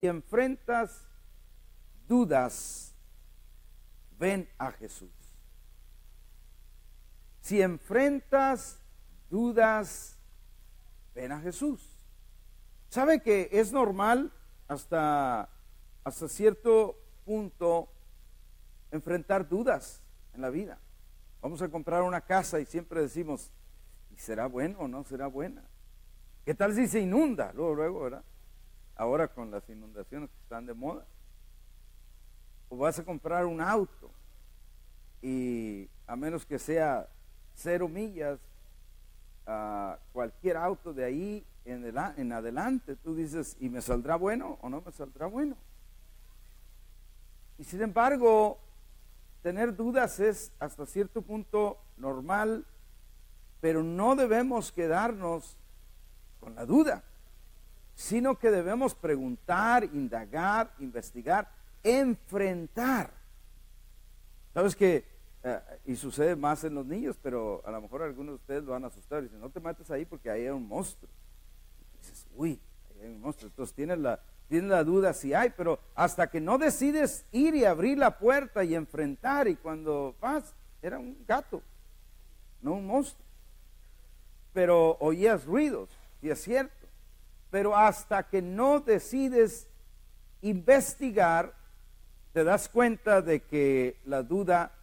Si enfrentas dudas, ven a Jesús. Si enfrentas dudas, ven a Jesús. ¿Sabe que es normal hasta cierto punto enfrentar dudas en la vida? Vamos a comprar una casa y siempre decimos, ¿y será bueno o no será buena? ¿Qué tal si se inunda? Luego, ¿verdad? Ahora con las inundaciones que están de moda. O vas a comprar un auto y a menos que sea 0 millas, cualquier auto de ahí en adelante, tú dices, ¿y me saldrá bueno o no me saldrá bueno? Y sin embargo, tener dudas es hasta cierto punto normal, pero no debemos quedarnos con la duda, sino que debemos preguntar, indagar, investigar, enfrentar. ¿Sabes qué? Y sucede más en los niños, pero a lo mejor algunos de ustedes lo van a asustar y dicen, no te mates ahí porque ahí hay un monstruo. Y dices, uy, ahí hay un monstruo. Entonces tienes la duda si hay, pero hasta que no decides ir y abrir la puerta y enfrentar, y cuando vas, era un gato, no un monstruo. Pero oías ruidos, y es cierto. Pero hasta que no decides investigar, te das cuenta de que la duda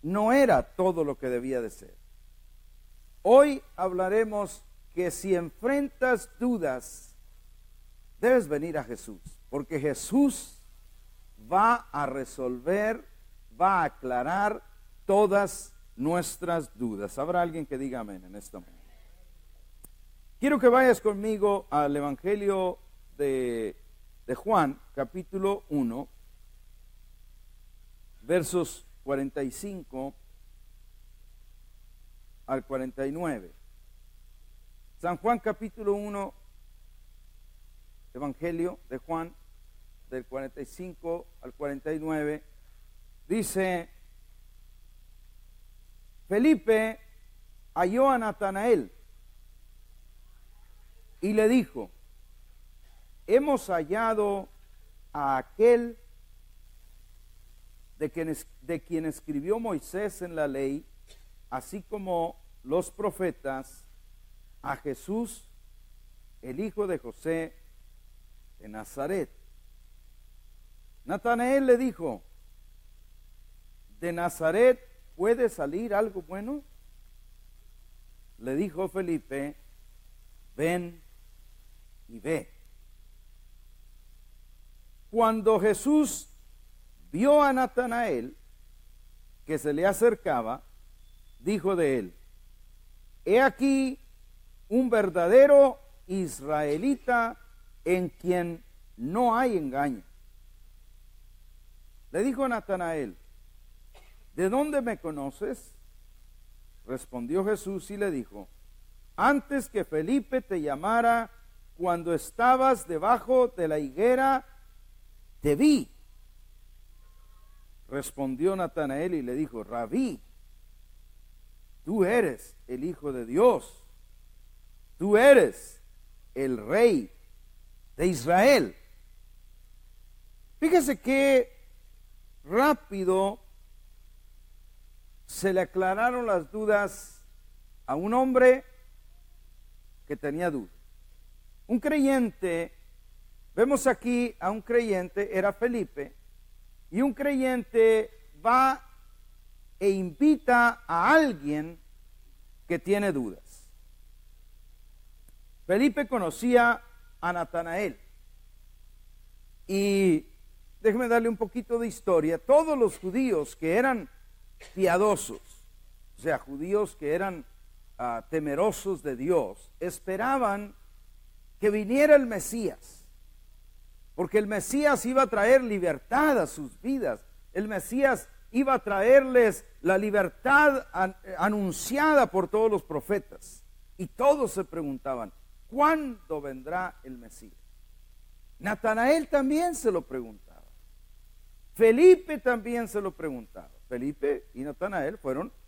no era todo lo que debía de ser. Hoy hablaremos que si enfrentas dudas, debes venir a Jesús, porque Jesús va a resolver, va a aclarar todas nuestras dudas. ¿Habrá alguien que diga amén en esta mañana? Quiero que vayas conmigo al Evangelio de Juan, capítulo 1, versos 45 al 49. San Juan, capítulo 1, Evangelio de Juan, del 45 al 49, dice: Felipe halló a Natanael y le dijo: hemos hallado a aquel de quien escribió Moisés en la ley, así como los profetas, a Jesús, el hijo de José de Nazaret. Natanael le dijo: ¿de Nazaret puede salir algo bueno? Le dijo Felipe: ven y ve. Cuando Jesús vio a Natanael que se le acercaba, dijo de él: he aquí un verdadero israelita en quien no hay engaño. Le dijo Natanael: ¿de dónde me conoces? Respondió Jesús y le dijo: antes que Felipe te llamara, cuando estabas debajo de la higuera, te vi. Respondió Natanael y le dijo: Rabí, tú eres el Hijo de Dios, tú eres el Rey de Israel. Fíjese qué rápido se le aclararon las dudas a un hombre que tenía dudas. Un creyente, vemos aquí a un creyente, era Felipe, y un creyente va e invita a alguien que tiene dudas. Felipe conocía a Natanael, y déjeme darle un poquito de historia. Todos los judíos que eran piadosos, o sea, judíos que eran temerosos de Dios, esperaban que viniera el Mesías, porque el Mesías iba a traer libertad a sus vidas. El Mesías iba a traerles la libertad anunciada por todos los profetas. Y todos se preguntaban: ¿cuándo vendrá el Mesías? Natanael también se lo preguntaba. Felipe también se lo preguntaba. Felipe y Natanael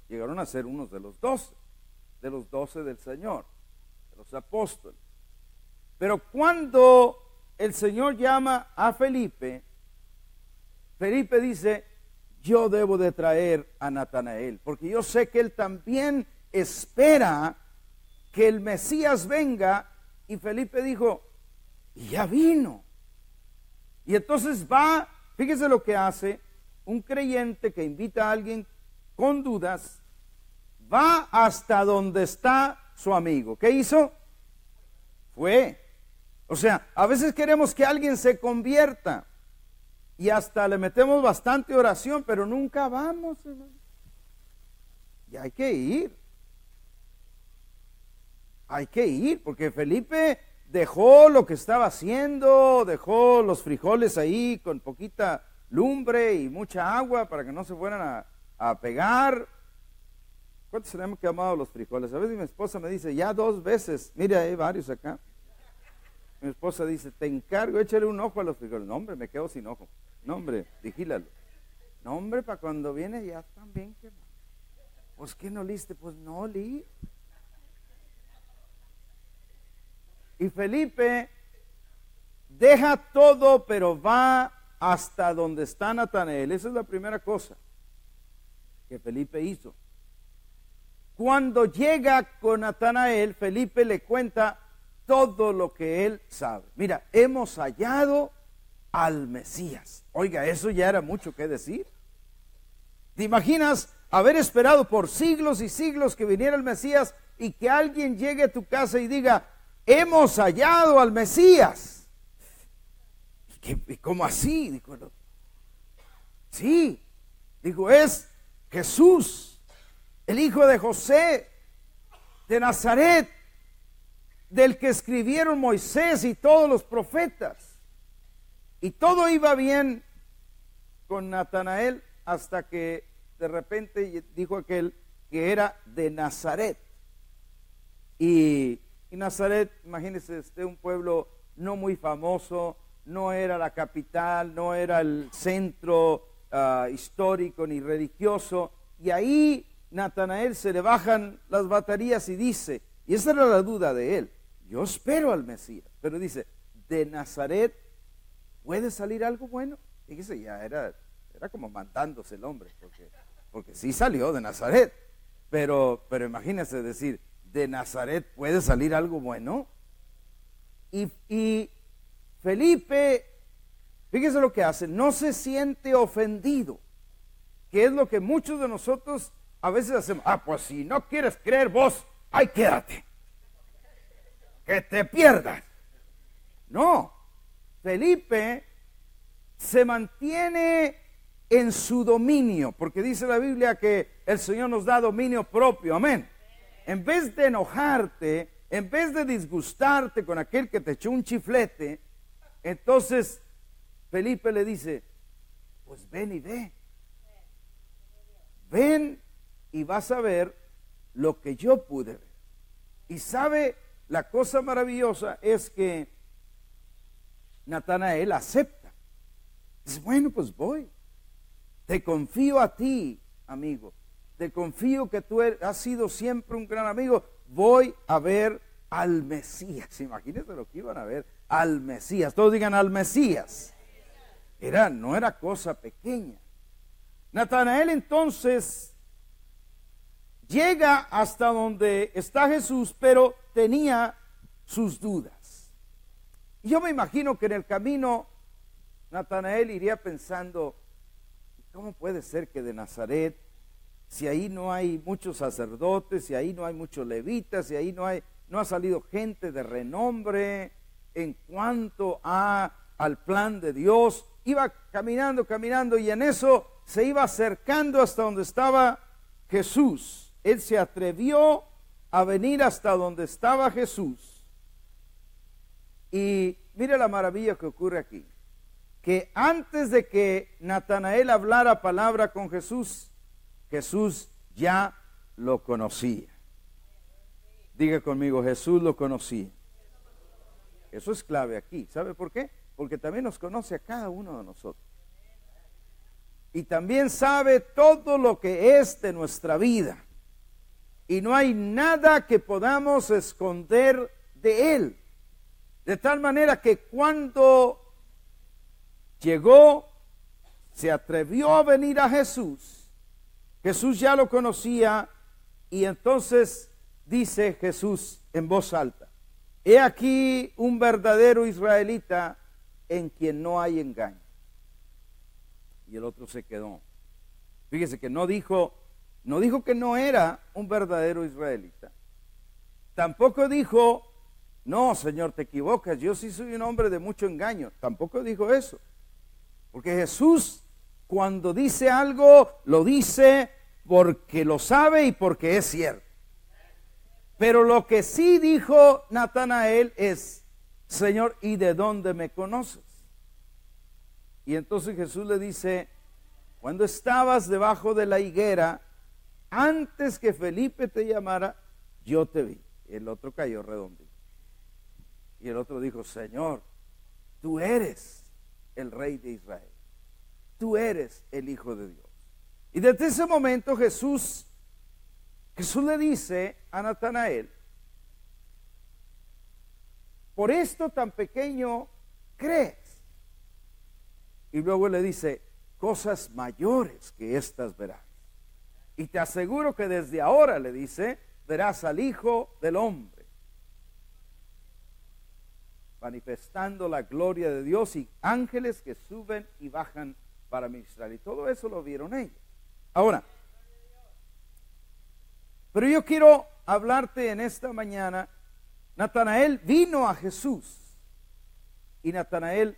llegaron a ser unos de los 12 del Señor, de los apóstoles. Pero cuando el Señor llama a Felipe, Felipe dice, yo debo de traer a Natanael, porque yo sé que él también espera que el Mesías venga. Y Felipe dijo, y ya vino. Y entonces va, fíjese lo que hace un creyente que invita a alguien con dudas, va hasta donde está su amigo. ¿Qué hizo? Fue. O sea, a veces queremos que alguien se convierta y hasta le metemos bastante oración, pero nunca vamos, hermano. Y hay que ir. Hay que ir, porque Felipe dejó lo que estaba haciendo, dejó los frijoles ahí con poquita lumbre y mucha agua para que no se fueran a pegar. ¿Cuántos se le hemos quemado los frijoles? A veces mi esposa me dice, ya 2 veces, mire, hay varios acá. Mi esposa dice, te encargo, échale un ojo a los frijoles. No, hombre, me quedo sin ojo. No, hombre, vigílalo. No, hombre, para cuando viene ya están bien quemados. Pues, ¿qué no oliste? Pues no olí. Y Felipe deja todo, pero va hasta donde está Natanael. Esa es la primera cosa que Felipe hizo. Cuando llega con Natanael, Felipe le cuenta todo lo que él sabe. Mira, hemos hallado al Mesías. Oiga, eso ya era mucho que decir. ¿Te imaginas haber esperado por siglos y siglos que viniera el Mesías y que alguien llegue a tu casa y diga, hemos hallado al Mesías? ¿Y cómo así? Dijo, sí, dijo, es Jesús, el hijo de José, de Nazaret, del que escribieron Moisés y todos los profetas. Y todo iba bien con Natanael hasta que de repente dijo aquel que era de Nazaret. Y Nazaret, imagínense, un pueblo no muy famoso, no era la capital, no era el centro histórico ni religioso. Y ahí Natanael se le bajan las baterías y dice, y esa era la duda de él, yo espero al Mesías, pero dice, de Nazaret puede salir algo bueno. Fíjese, ya era como mandándose el hombre, porque sí salió de Nazaret, pero imagínense decir, de Nazaret puede salir algo bueno. Y Felipe, fíjese lo que hace, no se siente ofendido, que es lo que muchos de nosotros a veces hacemos. Pues si no quieres creer vos, ¡ay, quédate! ¡Que te pierdas! No, Felipe se mantiene en su dominio, porque dice la Biblia que el Señor nos da dominio propio, amén. En vez de enojarte, en vez de disgustarte con aquel que te echó un chiflete, entonces Felipe le dice, pues ven y ve. Ven y vas a ver lo que yo pude ver. Y sabe, la cosa maravillosa es que Natanael acepta. Dice, bueno, pues voy. Te confío a ti, amigo. Te confío que tú has sido siempre un gran amigo. Voy a ver al Mesías. Imagínense lo que iban a ver, al Mesías. Todos digan al Mesías. No era cosa pequeña. Natanael entonces llega hasta donde está Jesús, pero tenía sus dudas. Y yo me imagino que en el camino Natanael iría pensando, ¿cómo puede ser que de Nazaret, si ahí no hay muchos sacerdotes, si ahí no hay muchos levitas, si ahí no ha salido gente de renombre en cuanto al plan de Dios? Iba caminando y en eso se iba acercando hasta donde estaba Jesús. Él se atrevió a venir hasta donde estaba Jesús. Y mire la maravilla que ocurre aquí, que antes de que Natanael hablara palabra con Jesús, Jesús ya lo conocía. Diga conmigo, Jesús lo conocía. Eso es clave aquí. ¿Sabe por qué? Porque también nos conoce a cada uno de nosotros. Y también sabe todo lo que es de nuestra vida. Y no hay nada que podamos esconder de Él. De tal manera que cuando llegó, se atrevió a venir a Jesús, Jesús ya lo conocía y entonces dice Jesús en voz alta: he aquí un verdadero israelita en quien no hay engaño. Y el otro se quedó. Fíjese que no dijo que no era un verdadero israelita. Tampoco dijo: no, Señor, te equivocas, yo sí soy un hombre de mucho engaño. Tampoco dijo eso. Porque Jesús, cuando dice algo, lo dice porque lo sabe y porque es cierto. Pero lo que sí dijo Natanael es: Señor, ¿y de dónde me conoces? Y entonces Jesús le dice: cuando estabas debajo de la higuera, antes que Felipe te llamara, yo te vi. Y el otro cayó redondito. Y el otro dijo: Señor, tú eres el Rey de Israel. Tú eres el Hijo de Dios. Y desde ese momento Jesús le dice a Natanael: por esto tan pequeño crees. Y luego le dice: cosas mayores que estas verás. Y te aseguro que desde ahora, le dice, verás al Hijo del Hombre manifestando la gloria de Dios y ángeles que suben y bajan para ministrar. Y todo eso lo vieron ellos. Ahora, pero yo quiero hablarte en esta mañana. Natanael vino a Jesús y Natanael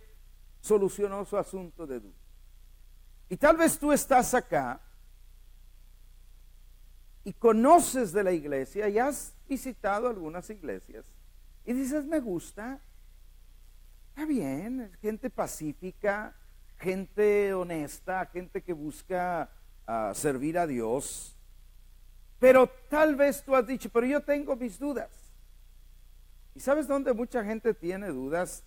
solucionó su asunto de duda. Y tal vez tú estás acá y conoces de la iglesia y has visitado algunas iglesias y dices: me gusta, está bien, es gente pacífica, gente honesta, gente que busca servir a Dios. Pero tal vez tú has dicho: pero yo tengo mis dudas. ¿Y sabes dónde mucha gente tiene dudas?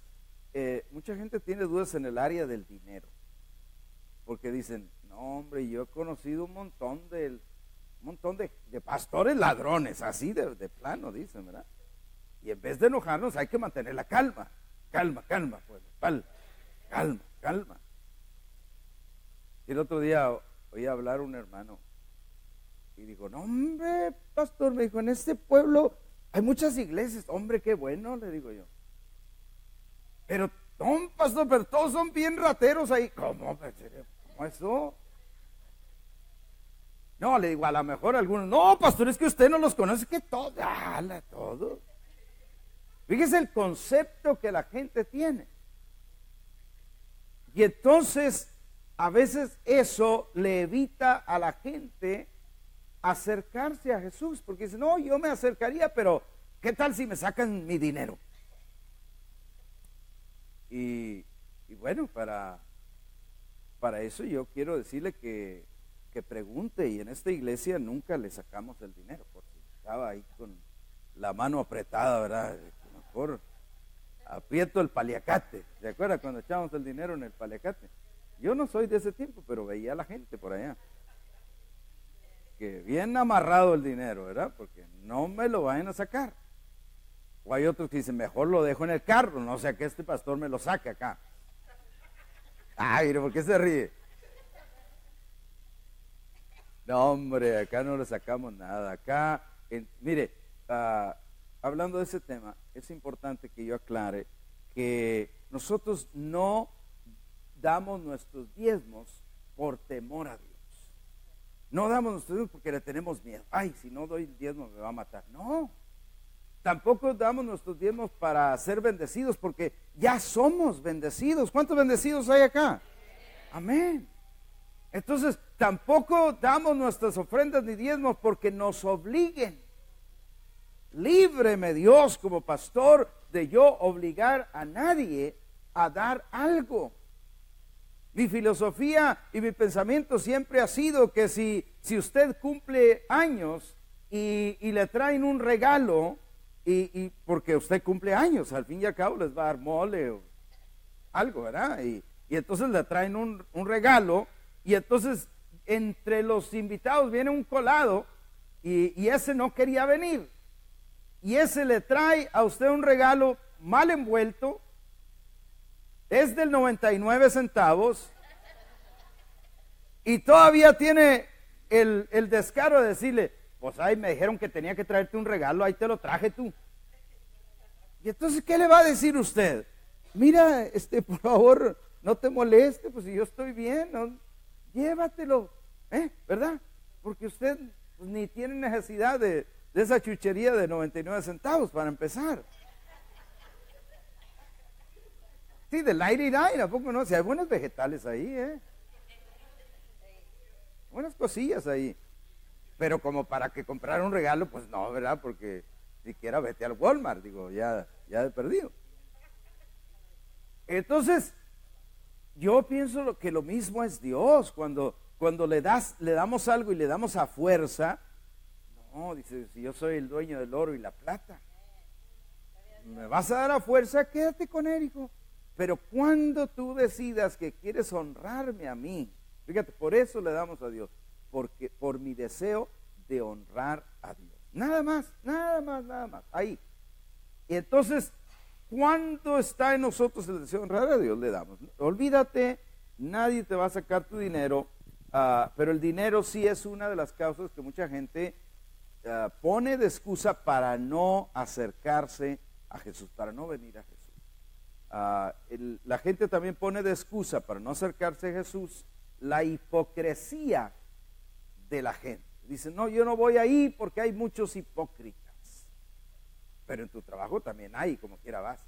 Mucha gente tiene dudas en el área del dinero. Porque dicen: no, hombre, yo he conocido un montón de pastores ladrones, así de plano, dicen, ¿verdad? Y en vez de enojarnos hay que mantener la calma. Calma, pues, calma. Y el otro día oí hablar un hermano y dijo: no, hombre, pastor, me dijo, en este pueblo hay muchas iglesias. Hombre, qué bueno, le digo yo. Pero, no, pastor, pero todos son bien rateros ahí. ¿Cómo eso? No, le digo, a lo mejor algunos: no, pastor, es que usted no los conoce, que todo, todo. Fíjese el concepto que la gente tiene. Y entonces, a veces eso le evita a la gente acercarse a Jesús, porque dice: no, yo me acercaría, pero ¿qué tal si me sacan mi dinero? Y bueno, para eso yo quiero decirle que pregunte, y en esta iglesia nunca le sacamos el dinero, porque estaba ahí con la mano apretada, ¿verdad? Mejor aprieto el paliacate. ¿Se acuerda cuando echábamos el dinero en el paliacate? Yo no soy de ese tiempo, pero veía a la gente por allá que bien amarrado el dinero, ¿verdad? Porque no me lo vayan a sacar. O hay otros que dicen: mejor lo dejo en el carro, no sea que este pastor me lo saque acá. Ay, mire, ¿por qué se ríe? No, hombre, acá no le sacamos nada. Acá, mire, hablando de ese tema, es importante que yo aclare que nosotros no damos nuestros diezmos por temor a Dios. No damos nuestros diezmos porque le tenemos miedo. Ay, si no doy el diezmo me va a matar. No. Tampoco damos nuestros diezmos para ser bendecidos, porque ya somos bendecidos. ¿Cuántos bendecidos hay acá? Amén. Entonces, tampoco damos nuestras ofrendas ni diezmos porque nos obliguen. Líbreme Dios como pastor de yo obligar a nadie a dar algo. Mi filosofía y mi pensamiento siempre ha sido que si usted cumple años y le traen un regalo, y porque usted cumple años, al fin y al cabo les va a dar mole o algo, ¿verdad? Y entonces le traen un regalo, y entonces entre los invitados viene un colado, y ese no quería venir, y ese le trae a usted un regalo mal envuelto, es del 99 centavos y todavía tiene el descaro de decirle, pues ay, me dijeron que tenía que traerte un regalo, ahí te lo traje tú. Y entonces, ¿qué le va a decir usted? Mira, por favor, no te moleste, pues si yo estoy bien, no, llévatelo, ¿verdad? Porque usted pues, ni tiene necesidad de esa chuchería de 99 centavos para empezar. Sí, del aire y aire, ¿a poco no? Si hay buenos vegetales ahí, buenas cosillas ahí. Pero como para que comprar un regalo, pues no, ¿verdad? Porque siquiera vete al Walmart, digo, ya he perdido. Entonces, yo pienso que lo mismo es Dios. Cuando le damos algo y le damos a fuerza, no, dice, si yo soy el dueño del oro y la plata, me vas a dar a fuerza, quédate con él, hijo. Pero cuando tú decidas que quieres honrarme a mí, fíjate, por eso le damos a Dios, porque por mi deseo de honrar a Dios. Nada más, ahí. Y entonces, cuando está en nosotros el deseo de honrar a Dios, le damos. Olvídate, nadie te va a sacar tu dinero, pero el dinero sí es una de las causas que mucha gente pone de excusa para no acercarse a Jesús, para no venir a Jesús. La gente también pone de excusa para no acercarse a Jesús la hipocresía de la gente. Dicen, no, yo no voy ahí porque hay muchos hipócritas. Pero en tu trabajo también hay, como quiera vas.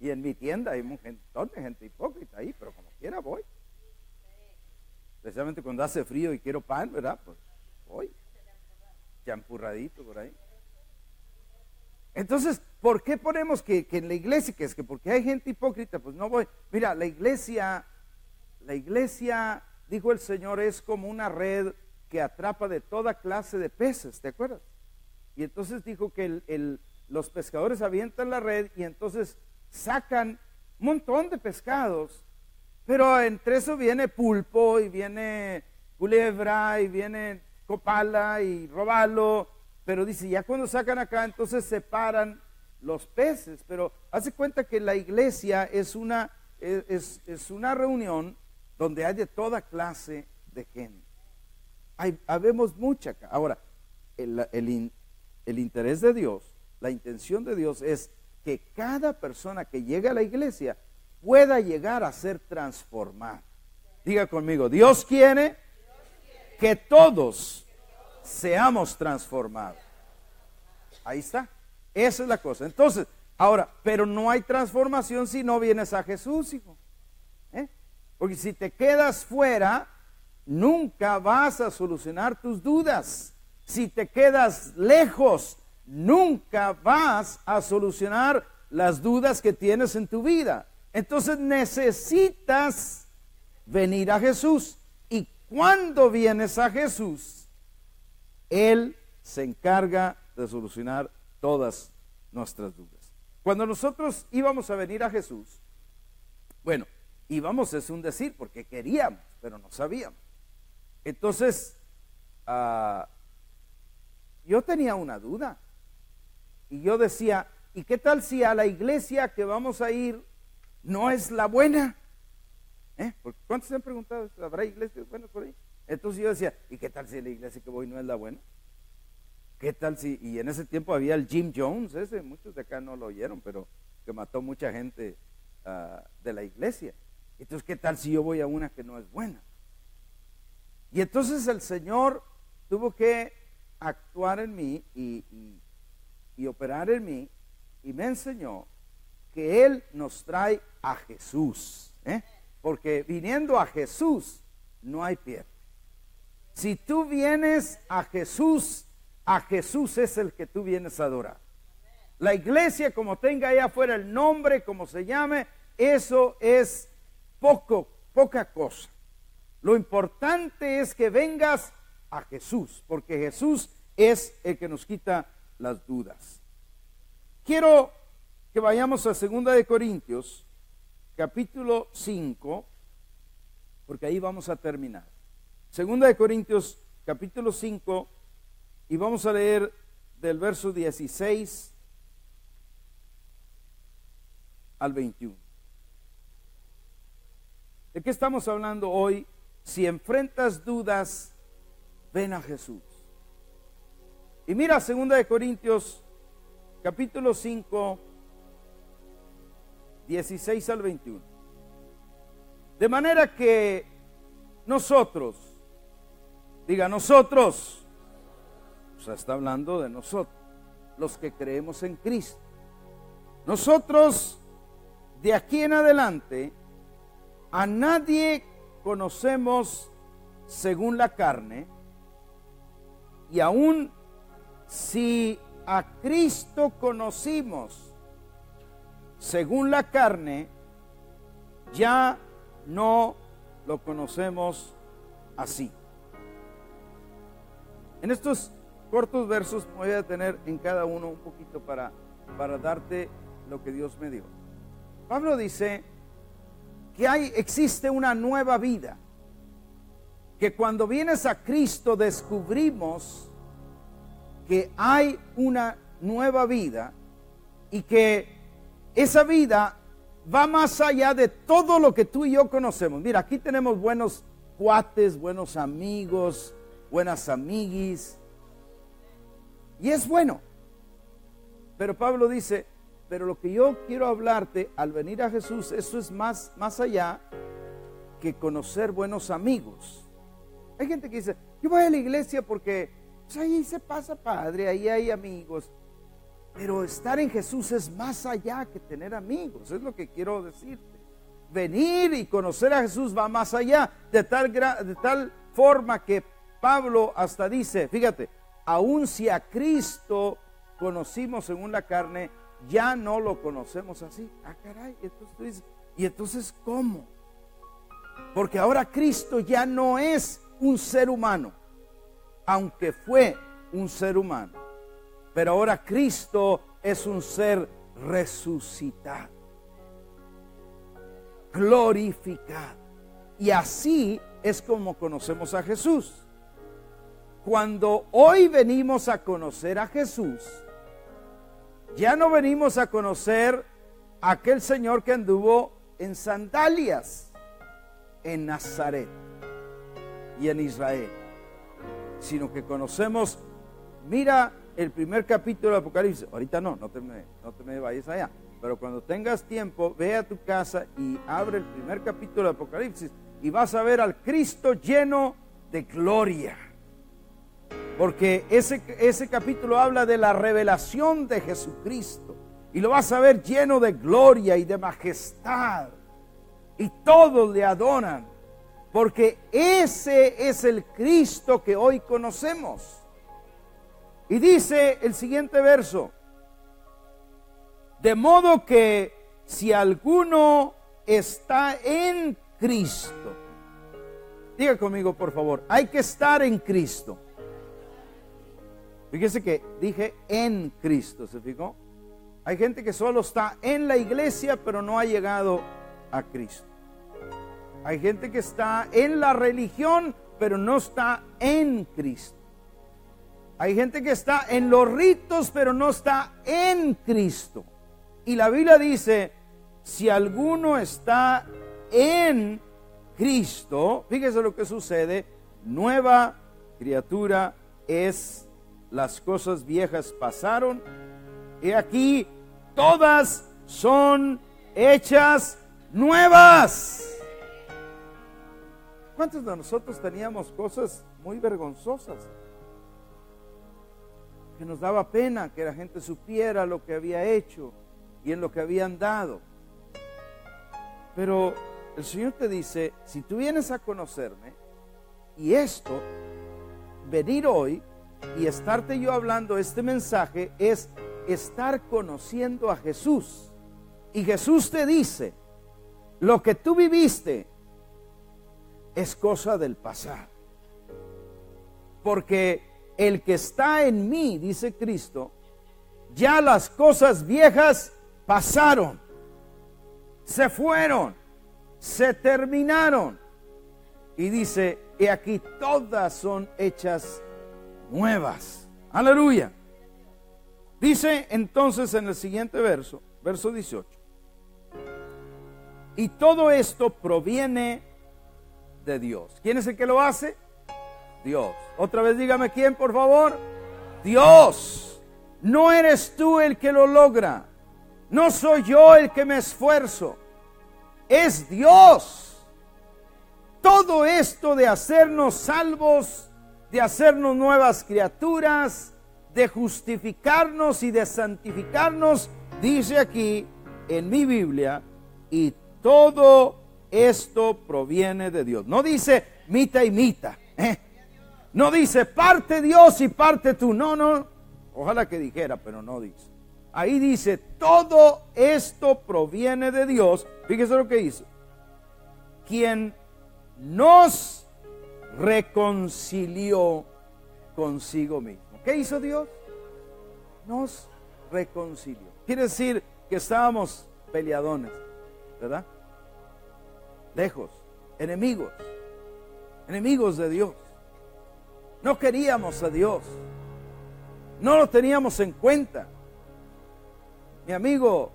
Y en mi tienda hay un montón de gente hipócrita ahí, pero como quiera voy. Especialmente cuando hace frío y quiero pan, ¿verdad? Pues voy. Champurradito por ahí. Entonces, ¿por qué ponemos que en la iglesia, que es que porque hay gente hipócrita, pues no voy? Mira, la iglesia, dijo el Señor, es como una red que atrapa de toda clase de peces, ¿te acuerdas? Y entonces dijo que los pescadores avientan la red y entonces sacan un montón de pescados, pero entre eso viene pulpo y viene culebra y viene copala y robalo. Pero dice, ya cuando sacan acá, entonces separan los peces. Pero hace cuenta que la iglesia es una reunión donde hay de toda clase de gente. Habemos mucha acá. Ahora, el interés de Dios, la intención de Dios es que cada persona que llegue a la iglesia pueda llegar a ser transformada. Diga conmigo, Dios quiere que todos seamos transformados. Ahí está, esa es la cosa. Entonces, ahora, pero no hay transformación si no vienes a Jesús, hijo. Porque si te quedas fuera, nunca vas a solucionar tus dudas. Si te quedas lejos, nunca vas a solucionar las dudas que tienes en tu vida. Entonces necesitas venir a Jesús. Y cuando vienes a Jesús, Él se encarga de solucionar todas nuestras dudas. Cuando nosotros íbamos a venir a Jesús, bueno, íbamos es un decir, porque queríamos, pero no sabíamos. Entonces, yo tenía una duda. Y yo decía, ¿y qué tal si a la iglesia que vamos a ir no es la buena? Porque ¿cuántos se han preguntado? ¿Habrá iglesias buenas por ahí? Entonces yo decía, ¿y qué tal si la iglesia que voy no es la buena? ¿Qué tal si? Y en ese tiempo había el Jim Jones, muchos de acá no lo oyeron, pero que mató mucha gente de la iglesia. Entonces, ¿qué tal si yo voy a una que no es buena? Y entonces el Señor tuvo que actuar en mí y operar en mí, y me enseñó que Él nos trae a Jesús, porque viniendo a Jesús no hay pierde. Si tú vienes a Jesús es el que tú vienes a adorar. La iglesia, como tenga allá afuera el nombre, como se llame, eso es poca cosa. Lo importante es que vengas a Jesús, porque Jesús es el que nos quita las dudas. Quiero que vayamos a 2 de Corintios, capítulo 5, porque ahí vamos a terminar. 2 de Corintios, capítulo 5, y vamos a leer del verso 16 al 21. ¿De qué estamos hablando hoy? Si enfrentas dudas, ven a Jesús. Y mira 2 de Corintios, capítulo 5, 16 al 21. De manera que nosotros, diga nosotros, o sea, está hablando de nosotros, los que creemos en Cristo. Nosotros, de aquí en adelante, a nadie conocemos según la carne, y aún si a Cristo conocimos según la carne, ya no lo conocemos así. En estos cortos versos voy a tener en cada uno un poquito para darte lo que Dios me dio. Pablo dice que existe una nueva vida, que cuando vienes a Cristo descubrimos que hay una nueva vida y que esa vida va más allá de todo lo que tú y yo conocemos. Mira, aquí tenemos buenos cuates, buenos amigos, buenas amiguis, y es bueno. Pero Pablo dice, pero lo que yo quiero hablarte al venir a Jesús, eso es más allá que conocer buenos amigos. Hay gente que dice, yo voy a la iglesia porque pues, ahí se pasa padre, ahí hay amigos. Pero estar en Jesús es más allá que tener amigos, es lo que quiero decirte. Venir y conocer a Jesús va más allá, de tal forma que Pablo hasta dice, fíjate, aun si a Cristo conocimos según la carne, ya no lo conocemos así. Ah, caray, entonces tú dices, ¿y entonces cómo? Porque ahora Cristo ya no es un ser humano, aunque fue un ser humano, pero ahora Cristo es un ser resucitado, glorificado. Y así es como conocemos a Jesús. Cuando hoy venimos a conocer a Jesús, ya no venimos a conocer a aquel Señor que anduvo en sandalias en Nazaret y en Israel, sino que conocemos, mira el primer capítulo de Apocalipsis. Ahorita no te me vayas allá, pero cuando tengas tiempo, ve a tu casa y abre el primer capítulo de Apocalipsis y vas a ver al Cristo lleno de gloria. Porque ese capítulo habla de la revelación de Jesucristo. Y lo vas a ver lleno de gloria y de majestad. Y todos le adoran. Porque ese es el Cristo que hoy conocemos. Y dice el siguiente verso. De modo que si alguno está en Cristo. Diga conmigo por favor. Hay que estar en Cristo. Fíjese que dije en Cristo, ¿se fijó? Hay gente que solo está en la iglesia, pero no ha llegado a Cristo. Hay gente que está en la religión, pero no está en Cristo. Hay gente que está en los ritos, pero no está en Cristo. Y la Biblia dice, si alguno está en Cristo, fíjese lo que sucede, nueva criatura es. Las cosas viejas pasaron, y aquí todas son hechas nuevas. ¿Cuántos de nosotros teníamos cosas muy vergonzosas? Que nos daba pena que la gente supiera lo que había hecho y en lo que había andado. Pero el Señor te dice, si tú vienes a conocerme, y esto, venir hoy, y estarte yo hablando este mensaje es estar conociendo a Jesús. Y Jesús te dice, lo que tú viviste es cosa del pasado. Porque el que está en mí, dice Cristo, ya las cosas viejas pasaron, se fueron, se terminaron. Y dice, y aquí todas son hechas nuevas. Aleluya. Dice entonces en el siguiente verso, verso 18, Y todo esto proviene de Dios. ¿Quién es el que lo hace? Dios. Otra vez dígame quién, por favor. Dios. No eres tú el que lo logra. No soy yo el que me esfuerzo. Es Dios. Todo esto de hacernos salvos, de hacernos nuevas criaturas, de justificarnos y de santificarnos, dice aquí en mi Biblia, y todo esto proviene de Dios. No dice mitad y mitad, no dice parte Dios y parte tú. No, ojalá que dijera, pero no dice. Ahí dice, todo esto proviene de Dios. Fíjese lo que hizo. Quien nos reconcilió consigo mismo. ¿Qué hizo Dios? Nos reconcilió. Quiere decir que estábamos peleadones, ¿verdad? Lejos, enemigos de Dios. No queríamos a Dios, no lo teníamos en cuenta. Mi amigo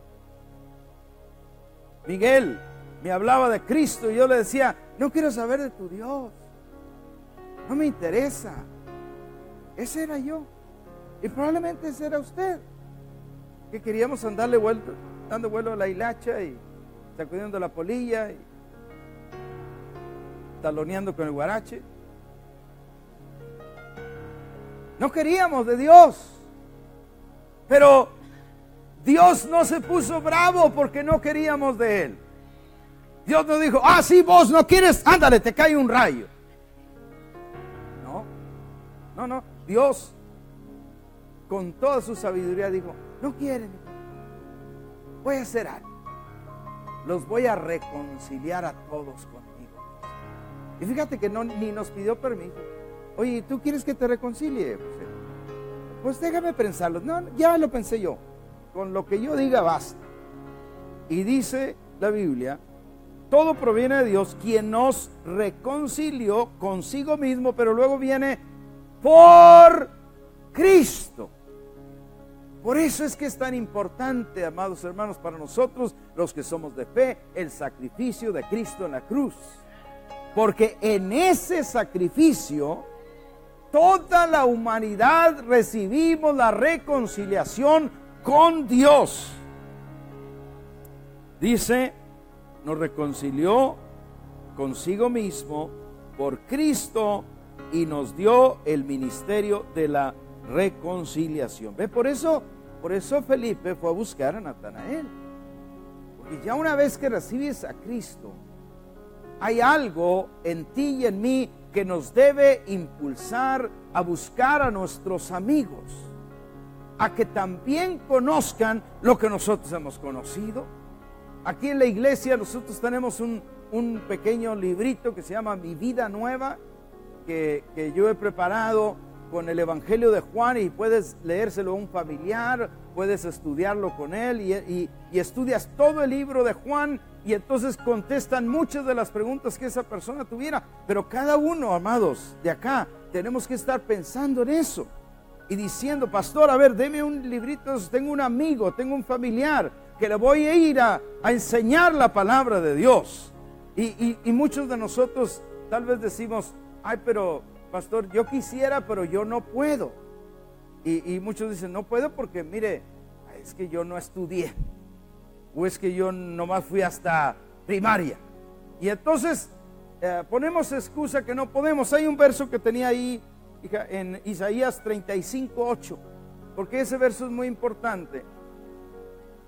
Miguel me hablaba de Cristo y yo le decía, no quiero saber de tu Dios, no me interesa. Ese era yo, y probablemente ese era usted, que queríamos dando vuelo a la hilacha y sacudiendo la polilla y taloneando con el guarache. No queríamos de Dios, pero Dios no se puso bravo porque no queríamos de Él. Dios nos dijo, sí, vos no quieres, ándale, te cae un rayo. No, Dios con toda su sabiduría dijo, no quieren, voy a hacer algo, los voy a reconciliar a todos conmigo. Y fíjate que ni nos pidió permiso. Oye, ¿tú quieres que te reconcilie? Pues déjame pensarlo. No, ya lo pensé yo. Con lo que yo diga basta. Y dice la Biblia, todo proviene de Dios, quien nos reconcilió consigo mismo, pero luego viene por Cristo. Por eso es que es tan importante, amados hermanos, para nosotros, los que somos de fe, el sacrificio de Cristo en la cruz. Porque en ese sacrificio, toda la humanidad recibimos la reconciliación con Dios. Dice, nos reconcilió consigo mismo por Cristo y nos dio el ministerio de la reconciliación. ¿Ve? Por eso Felipe fue a buscar a Natanael. Porque ya una vez que recibes a Cristo, hay algo en ti y en mí que nos debe impulsar a buscar a nuestros amigos, a que también conozcan lo que nosotros hemos conocido. Aquí en la iglesia nosotros tenemos un pequeño librito que se llama Mi Vida Nueva, que yo he preparado con el Evangelio de Juan, y puedes leérselo a un familiar, puedes estudiarlo con él y estudias todo el libro de Juan, y entonces contestan muchas de las preguntas que esa persona tuviera. Pero cada uno, amados, de acá tenemos que estar pensando en eso y diciendo, pastor, a ver, deme un librito, tengo un amigo, tengo un familiar que le voy a ir a enseñar la palabra de Dios. Y muchos de nosotros tal vez decimos, pero pastor, yo quisiera, pero yo no puedo. Y muchos dicen, no puedo porque, mire, es que yo no estudié, o es que yo nomás fui hasta primaria. Y entonces ponemos excusa que no podemos. Hay un verso que tenía ahí, hija, en Isaías 35:8, porque ese verso es muy importante.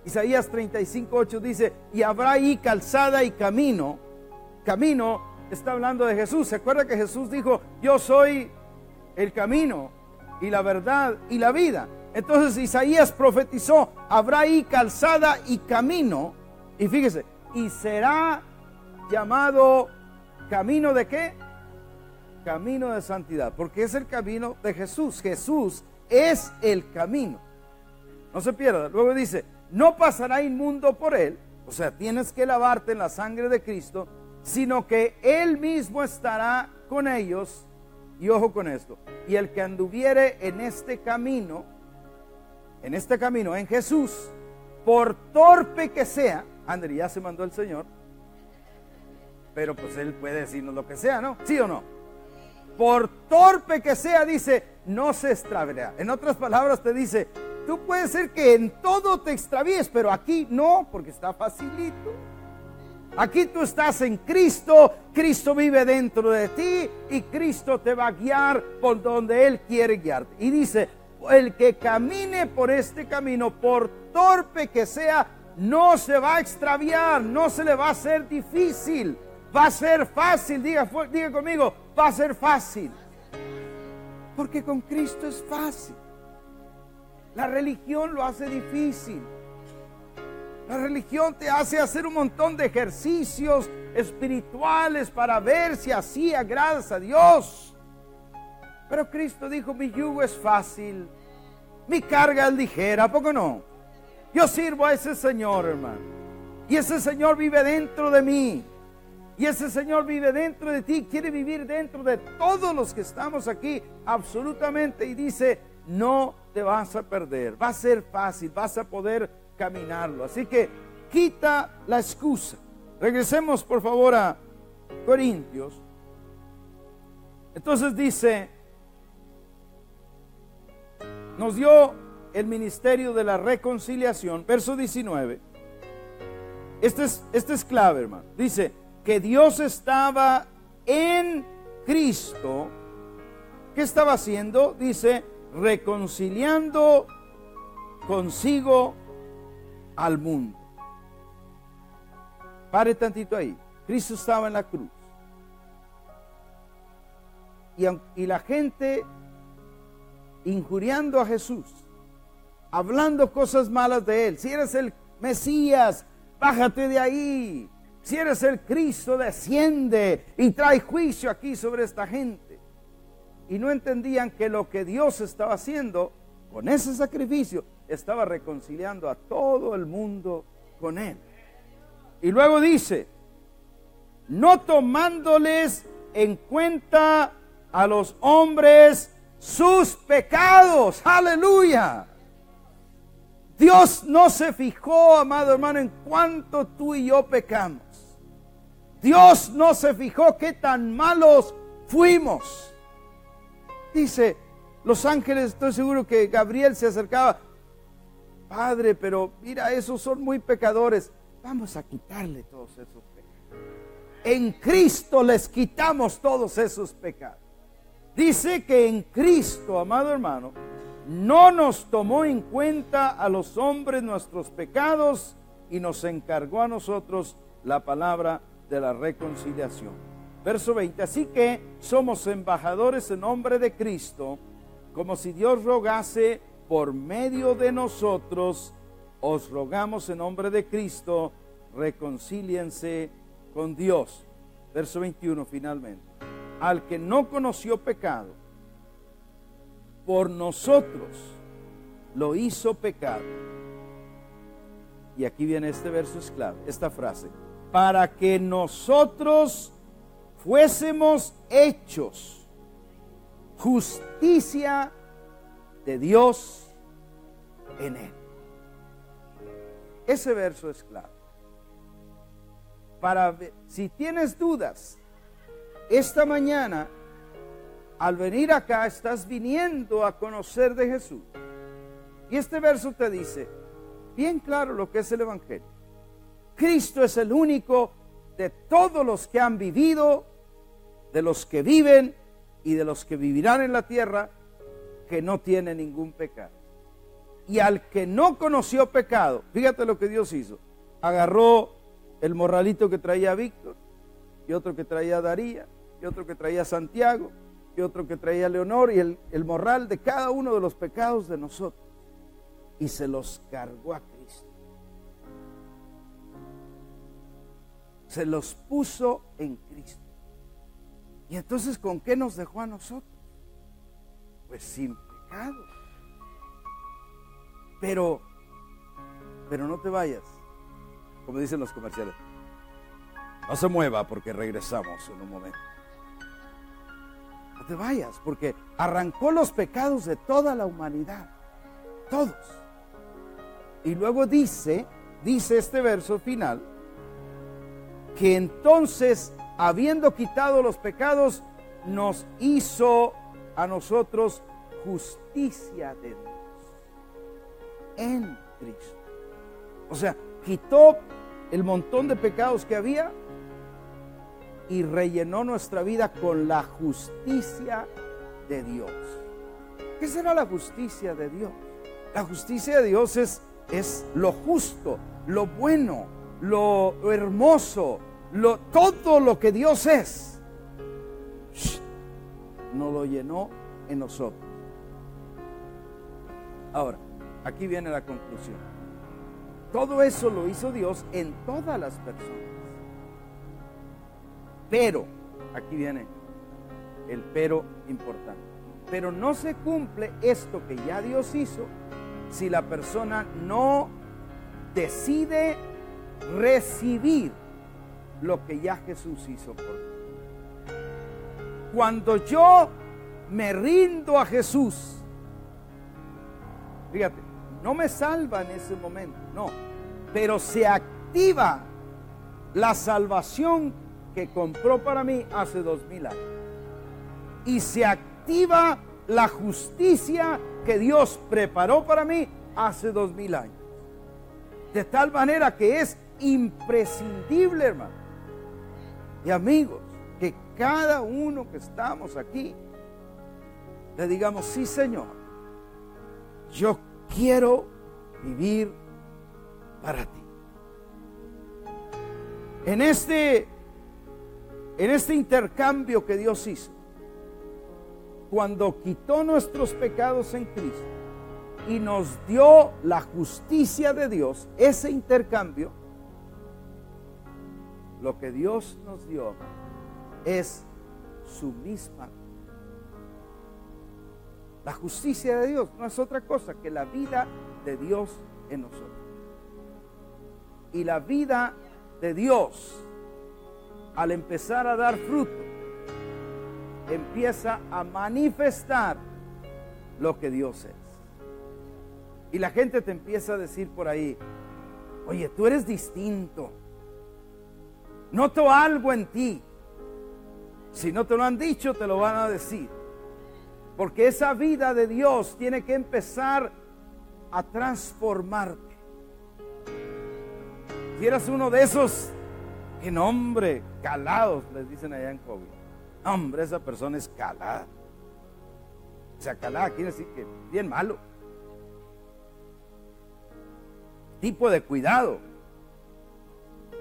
Isaías 35:8 dice, y habrá ahí calzada y camino. Camino está hablando de Jesús. ¿Se acuerda que Jesús dijo, yo soy el camino y la verdad y la vida? Entonces Isaías profetizó, habrá ahí calzada y camino, y fíjese, y será llamado camino de ¿qué? Camino de santidad, porque es el camino de Jesús. Jesús es el camino. No se pierda. Luego dice, no pasará inmundo por él, o sea, tienes que lavarte en la sangre de Cristo, sino que él mismo estará con ellos. Y ojo con esto, y el que anduviere en este camino, en Jesús, por torpe que sea, André, ya se mandó el Señor, pero pues Él puede decirnos lo que sea, ¿no? ¿Sí o no? Por torpe que sea, dice, no se extraviará. En otras palabras te dice, tú puedes ser que en todo te extravíes, pero aquí no, porque está facilito. Aquí tú estás en Cristo, Cristo vive dentro de ti y Cristo te va a guiar por donde Él quiere guiarte. Y dice, el que camine por este camino, por torpe que sea, no se va a extraviar, no se le va a hacer difícil, va a ser fácil. Diga conmigo, va a ser fácil. Porque con Cristo es fácil. La religión lo hace difícil. La religión te hace hacer un montón de ejercicios espirituales para ver si así agradas a Dios. Pero Cristo dijo, mi yugo es fácil, mi carga es ligera, ¿a poco no? Yo sirvo a ese Señor, hermano. Y ese Señor vive dentro de mí. Y ese Señor vive dentro de ti, quiere vivir dentro de todos los que estamos aquí, absolutamente. Y dice, no te vas a perder, va a ser fácil, vas a poder caminarlo. Así que quita la excusa. Regresemos por favor a Corintios. Entonces dice, nos dio el ministerio de la reconciliación, verso 19. Este es clave, hermano. Dice que Dios estaba en Cristo. ¿Qué estaba haciendo? Dice, reconciliando consigo al mundo. Pare tantito ahí. Cristo estaba en la cruz. Y la gente injuriando a Jesús, hablando cosas malas de Él. Si eres el Mesías, bájate de ahí. Si eres el Cristo, desciende y trae juicio aquí sobre esta gente. Y no entendían que lo que Dios estaba haciendo con ese sacrificio, estaba reconciliando a todo el mundo con Él. Y luego dice, no tomándoles en cuenta a los hombres sus pecados. Aleluya. Dios no se fijó, amado hermano, en cuánto tú y yo pecamos. Dios no se fijó qué tan malos fuimos. Dice, los ángeles, estoy seguro que Gabriel se acercaba. Padre, pero mira, esos son muy pecadores. Vamos a quitarle todos esos pecados. En Cristo les quitamos todos esos pecados. Dice que en Cristo, amado hermano, no nos tomó en cuenta a los hombres nuestros pecados y nos encargó a nosotros la palabra de la reconciliación. Verso 20, así que somos embajadores en nombre de Cristo, como si Dios rogase por medio de nosotros. Os rogamos en nombre de Cristo, reconcíliense con Dios. Verso 21 finalmente. Al que no conoció pecado, por nosotros lo hizo pecado. Y aquí viene este verso es clave, esta frase. Para que nosotros fuésemos hechos justicia de Dios en Él. Ese verso es clave. Si tienes dudas, esta mañana, al venir acá, estás viniendo a conocer de Jesús. Y este verso te dice bien claro lo que es el Evangelio. Cristo es el único de todos los que han vivido, de los que viven y de los que vivirán en la tierra, que no tiene ningún pecado. Y al que no conoció pecado, fíjate lo que Dios hizo. Agarró el morralito que traía Víctor, y otro que traía Daría, y otro que traía Santiago, y otro que traía Leonor, y el morral de cada uno de los pecados de nosotros, y se los cargó a Cristo. Se los puso en Cristo. Y entonces, ¿con qué nos dejó a nosotros? Pues sin pecado. Pero no te vayas, como dicen los comerciales. No se mueva porque regresamos en un momento. No te vayas, porque arrancó los pecados de toda la humanidad. Todos. Y luego dice este verso final, que entonces habiendo quitado los pecados, nos hizo a nosotros justicia de Dios en Cristo. O sea, quitó el montón de pecados que había y rellenó nuestra vida con la justicia de Dios. ¿Qué será la justicia de Dios? La justicia de Dios es lo justo, lo bueno, lo hermoso, todo lo que Dios es. Nos lo llenó en nosotros. Ahora, aquí viene la conclusión. Todo eso lo hizo Dios en todas las personas. Pero, aquí viene el pero importante. Pero no se cumple esto que ya Dios hizo si la persona no decide recibir lo que ya Jesús hizo por mí. Cuando yo me rindo a Jesús, fíjate, no me salva en ese momento, no, pero se activa la salvación que compró para mí hace 2000 años. Y se activa la justicia que Dios preparó para mí hace 2000 años. De tal manera que es imprescindible, hermano y amigos, que cada uno que estamos aquí le digamos: sí, Señor, yo quiero vivir para ti. En este intercambio que Dios hizo, cuando quitó nuestros pecados en Cristo y nos dio la justicia de Dios, ese intercambio, lo que Dios nos dio es su misma. La justicia de Dios no es otra cosa que la vida de Dios en nosotros. Y la vida de Dios, al empezar a dar fruto, empieza a manifestar lo que Dios es. Y la gente te empieza a decir por ahí: oye, tú eres distinto, noto algo en ti. Si no te lo han dicho, te lo van a decir, porque esa vida de Dios tiene que empezar a transformarte. Si eras uno de esos que, no, hombre, calados, les dicen allá en COVID. Hombre, esa persona es calada. O sea, calada quiere decir que bien malo. Tipo de cuidado.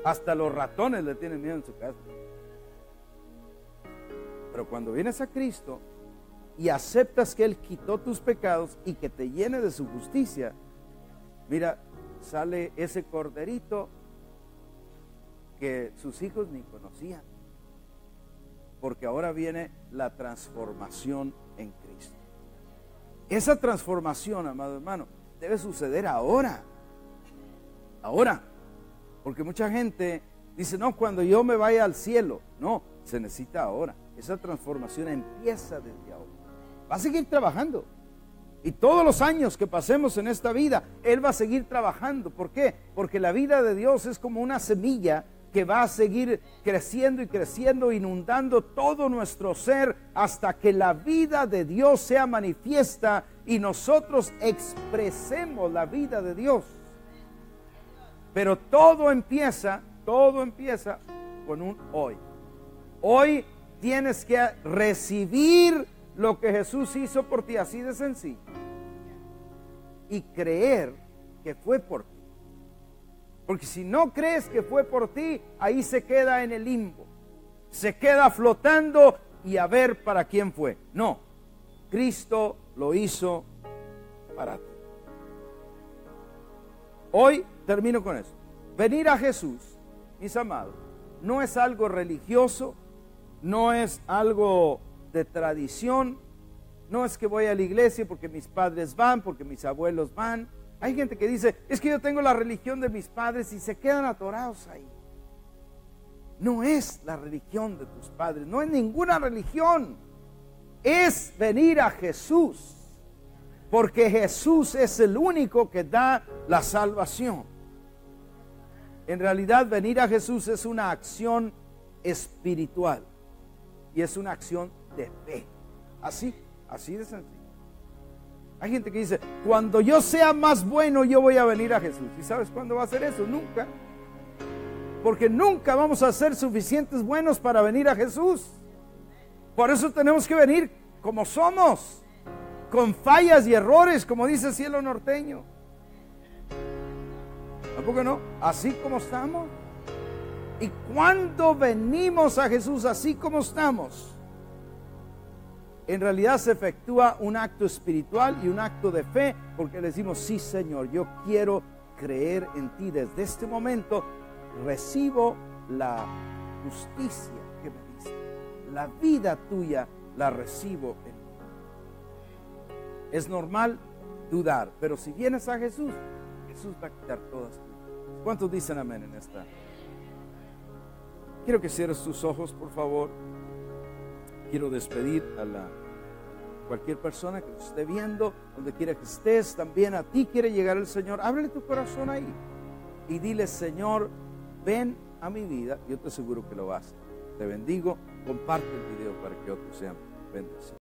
Hasta los ratones le tienen miedo en su casa. Pero cuando vienes a Cristo y aceptas que Él quitó tus pecados y que te llene de su justicia, mira, sale ese corderito que sus hijos ni conocían. Porque ahora viene la transformación en Cristo. Esa transformación, amado hermano, debe suceder ahora. Ahora. Porque mucha gente dice: no, cuando yo me vaya al cielo. No, se necesita ahora. Esa transformación empieza desde ahora. Va a seguir trabajando. Y todos los años que pasemos en esta vida, Él va a seguir trabajando. ¿Por qué? Porque la vida de Dios es como una semilla que va a seguir creciendo y creciendo, inundando todo nuestro ser hasta que la vida de Dios sea manifiesta y nosotros expresemos la vida de Dios. Pero todo empieza con un hoy. Hoy tienes que recibir lo que Jesús hizo por ti, así de sencillo, y creer que fue por ti. Porque si no crees que fue por ti, ahí se queda en el limbo, se queda flotando y a ver para quién fue. No, Cristo lo hizo para ti. Hoy termino con eso. Venir a Jesús, mis amados, no es algo religioso, no es algo de tradición, no es que voy a la iglesia porque mis padres van, porque mis abuelos van. Hay gente que dice: es que yo tengo la religión de mis padres, y se quedan atorados ahí. No es la religión de tus padres, no es ninguna religión. Es venir a Jesús, porque Jesús es el único que da la salvación. En realidad, venir a Jesús es una acción espiritual y es una acción de fe. Así de sencillo. Hay gente que dice, cuando yo sea más bueno, yo voy a venir a Jesús. ¿Y sabes cuándo va a ser eso? Nunca. Porque nunca vamos a ser suficientes buenos para venir a Jesús. Por eso tenemos que venir como somos, con fallas y errores, como dice Cielo Norteño. ¿Tampoco no? Así como estamos. Y cuando venimos a Jesús así como estamos, en realidad se efectúa un acto espiritual y un acto de fe, porque le decimos, sí Señor, yo quiero creer en ti. Desde este momento recibo la justicia que me diste, la vida tuya la recibo en mí. Es normal dudar, pero si vienes a Jesús, Jesús va a quitar todas tus dudas. ¿Cuántos dicen amén en esta? Quiero que cierres tus ojos, por favor. Quiero despedir a cualquier persona que nos esté viendo, donde quiera que estés. También a ti quiere llegar el Señor. Ábrele tu corazón ahí y dile, Señor, ven a mi vida. Yo te aseguro que lo vas a hacer. Te bendigo. Comparte el video para que otros sean bendecidos.